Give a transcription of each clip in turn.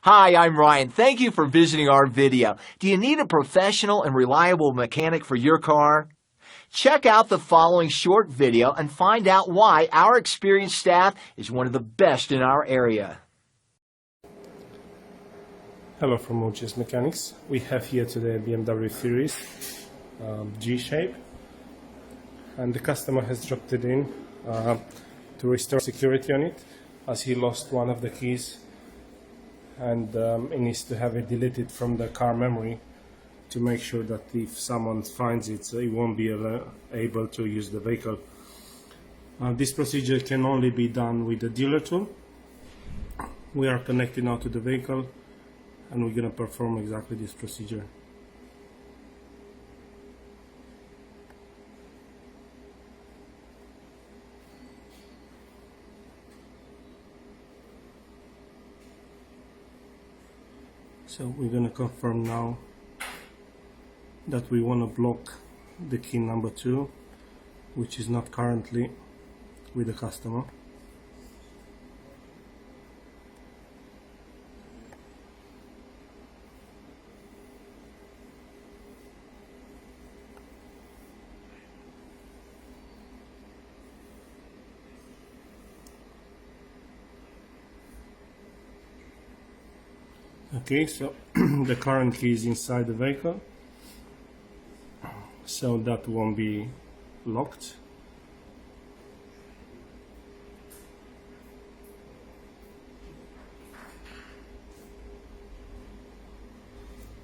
Hi, I'm Ryan. Thank you for visiting our video. Do you need a professional and reliable mechanic for your car? Check out the following short video and find out why our experienced staff is one of the best in our area. Hello from OGS Mechanics. We have here today a BMW series G-shape, and the customer has dropped it in to restore security on it, as he lost one of the keys and he needs to have it deleted from the car memory to make sure that if someone finds it, he won't be able to use the vehicle. This procedure can only be done with the dealer tool. We are connected now to the vehicle and we're going to perform exactly this procedure. So we're going to confirm now that we want to block the key number 2, which is not currently with the customer. Okay, so the current key is inside the vehicle, so that won't be locked.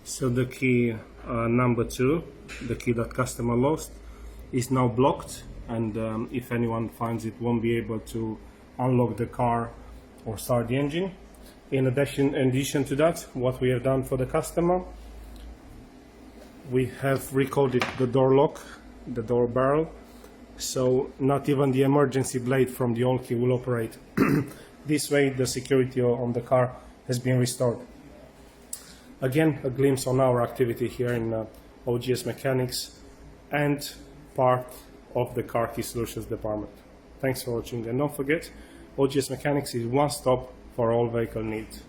So the key number 2, the key that customer lost, is now blocked, and if anyone finds it, won't be able to unlock the car or start the engine. In addition to that, what we have done for the customer, we have recoded the door lock, the door barrel, so not even the emergency blade from the old key will operate. This way the security on the car has been restored. Again, a glimpse on our activity here in OGS Mechanics and part of the car key solutions department. Thanks for watching, and don't forget, OGS Mechanics is one stop for all vehicle needs.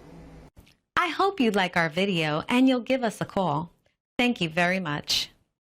I hope you like our video and you'll give us a call. Thank you very much.